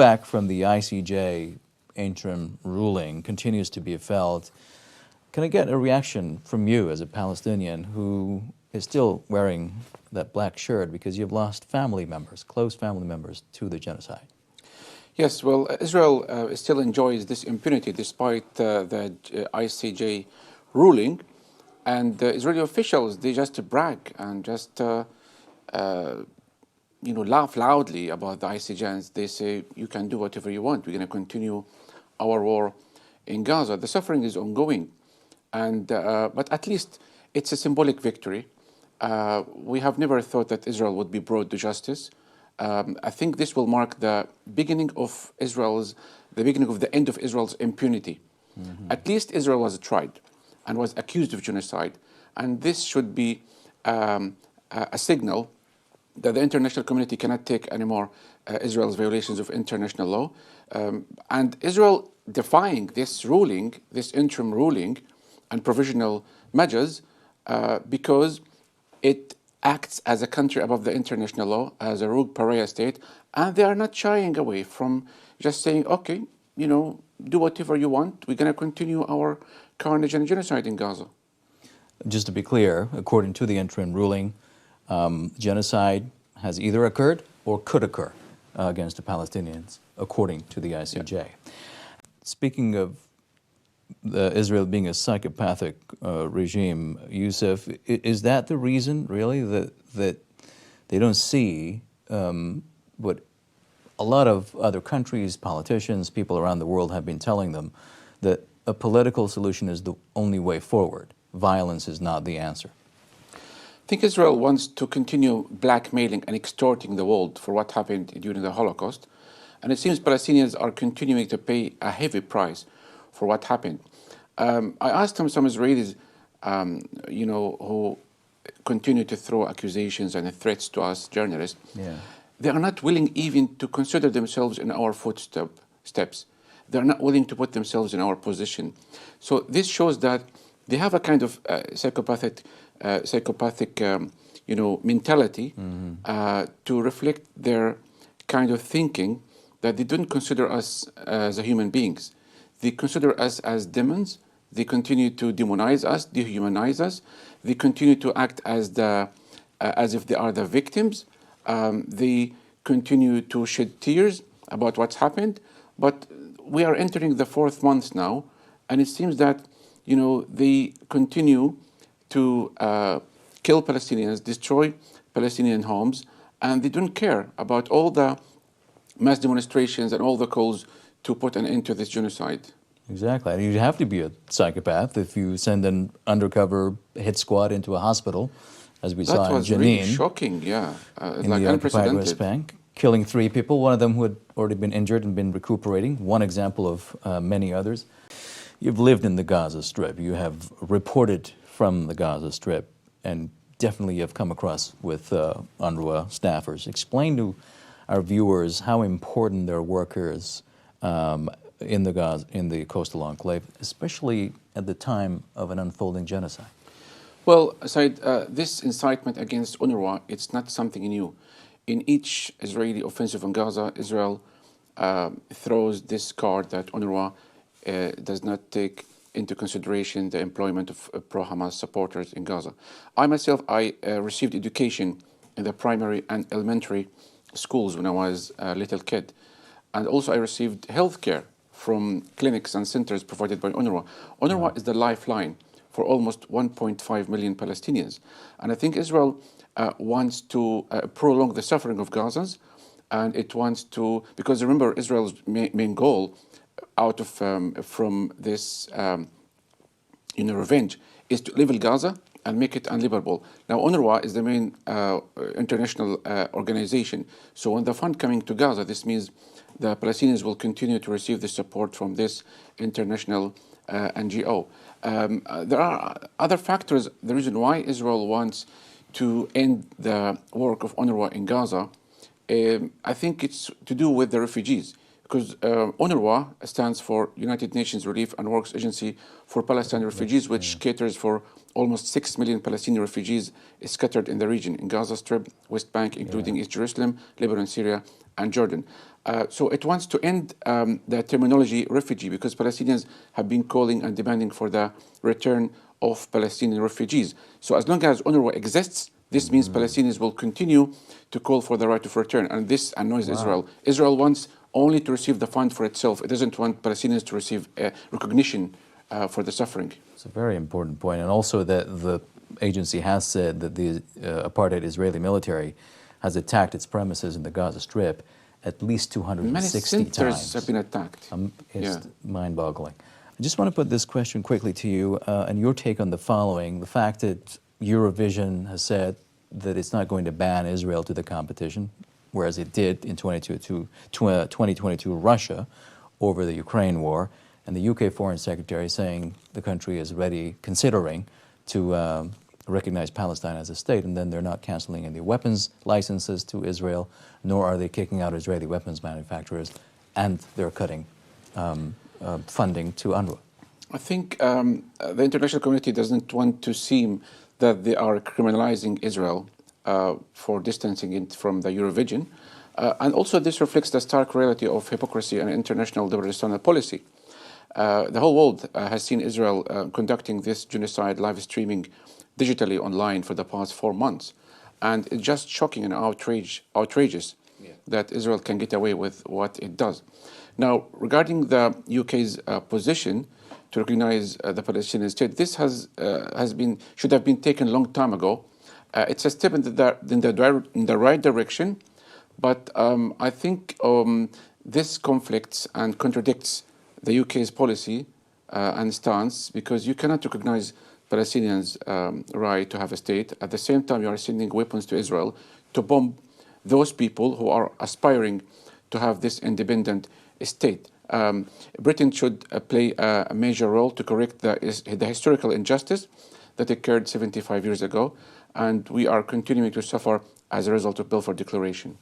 Back from the ICJ interim ruling continues to be felt. Can I get a reaction from you as a Palestinian who is still wearing that black shirt because you've lost family members, close family members, to the genocide? Yes, well, Israel still enjoys this impunity despite the ICJ ruling. And Israeli officials, they just brag and just laugh loudly about the ICJ, and they say, you can do whatever you want. We're going to continue our war in Gaza. The suffering is ongoing, and but at least it's a symbolic victory. We have never thought that Israel would be brought to justice. I think this will mark the beginning of the end of Israel's impunity. Mm-hmm. At least Israel was tried and was accused of genocide, and this should be a signal that the international community cannot take anymore Israel's violations of international law. And Israel defying this ruling, this interim ruling and provisional measures, because it acts as a country above the international law, as a rogue pariah state, and they are not shying away from just saying, okay, do whatever you want. We're going to continue our carnage and genocide in Gaza. Just to be clear, according to the interim ruling, genocide has either occurred or could occur against the Palestinians, according to the ICJ. Yeah. Speaking of Israel being a psychopathic regime, Youssef, is that the reason, really, that they don't see what a lot of other countries, politicians, people around the world have been telling them, that a political solution is the only way forward? Violence is not the answer. I think Israel wants to continue blackmailing and extorting the world for what happened during the Holocaust. And it seems Palestinians are continuing to pay a heavy price for what happened. I asked some Israelis, who continue to throw accusations and threats to us journalists. Yeah. They are not willing even to consider themselves in our footsteps. They're not willing to put themselves in our position. So this shows that they have a kind of psychopathic mentality, mm-hmm. To reflect their kind of thinking that they don't consider us as human beings. They consider us as demons. They continue to demonize us, dehumanize us. They continue to act as if they are the victims. They continue to shed tears about what's happened. But we are entering the 4th month now, and it seems that they continue to kill Palestinians, destroy Palestinian homes, and they don't care about all the mass demonstrations and all the calls to put an end to this genocide. Exactly. And you have to be a psychopath if you send an undercover hit squad into a hospital, as we saw in Jenin. That was really shocking, yeah. In the occupied West Bank, killing 3 people, one of them who had already been injured and been recuperating, one example of many others. You've lived in the Gaza Strip. You have reported from the Gaza Strip, and definitely you've come across with UNRWA staffers. Explain to our viewers how important their work is in the coastal enclave, especially at the time of an unfolding genocide. Well, Said, this incitement against UNRWA, it's not something new. In each Israeli offensive in Gaza, Israel throws this card that UNRWA does not take into consideration the employment of pro-Hamas supporters in Gaza. I myself, received education in the primary and elementary schools when I was a little kid. And also I received health care from clinics and centers provided by UNRWA. UNRWA is the lifeline for almost 1.5 million Palestinians. And I think Israel wants to prolong the suffering of Gazans, and it wants to, because remember, Israel's main goal out of from this revenge is to level Gaza and make it unlivable. Now, UNRWA is the main international organization. So when the fund coming to Gaza, this means the Palestinians will continue to receive the support from this international NGO. There are other factors. The reason why Israel wants to end the work of UNRWA in Gaza, I think it's to do with the refugees. Because UNRWA stands for United Nations Relief and Works Agency for Palestinian Refugees, which caters for almost 6 million Palestinian refugees scattered in the region, in Gaza Strip, West Bank, including East Jerusalem, Lebanon, Syria, and Jordan. So it wants to end the terminology refugee, because Palestinians have been calling and demanding for the return of Palestinian refugees. So as long as UNRWA exists, this means Palestinians will continue to call for the right of return, and this annoys Israel. Israel wants only to receive the fund for itself. It doesn't want Palestinians to receive recognition for the suffering. It's a very important point, and also that the agency has said that the apartheid Israeli military has attacked its premises in the Gaza Strip at least 260 Many centers times. have been attacked. It's mind-boggling. I just want to put this question quickly to you, and your take on the following. The fact that Eurovision has said that it's not going to ban Israel to the competition, whereas it did in 2022 Russia over the Ukraine war, and the UK Foreign Secretary saying the country is ready, considering to recognize Palestine as a state, and then they're not canceling any weapons licenses to Israel, nor are they kicking out Israeli weapons manufacturers, and they're cutting funding to UNRWA. I think the international community doesn't want to seem that they are criminalizing Israel for distancing it from the Eurovision. And also this reflects the stark reality of hypocrisy and international double-standard policy. The whole world has seen Israel conducting this genocide live streaming digitally online for the past 4 months. And it's just shocking and outrageous that Israel can get away with what it does. Now, regarding the UK's position to recognize the Palestinian state, this should have been taken a long time ago. It's a step in the right direction, but I think this conflicts and contradicts the UK's policy and stance, because you cannot recognize Palestinians' right to have a state. At the same time, you are sending weapons to Israel to bomb those people who are aspiring to have this independent state. Britain should play a major role to correct the historical injustice that occurred 75 years ago, and we are continuing to suffer as a result of Balfour Declaration.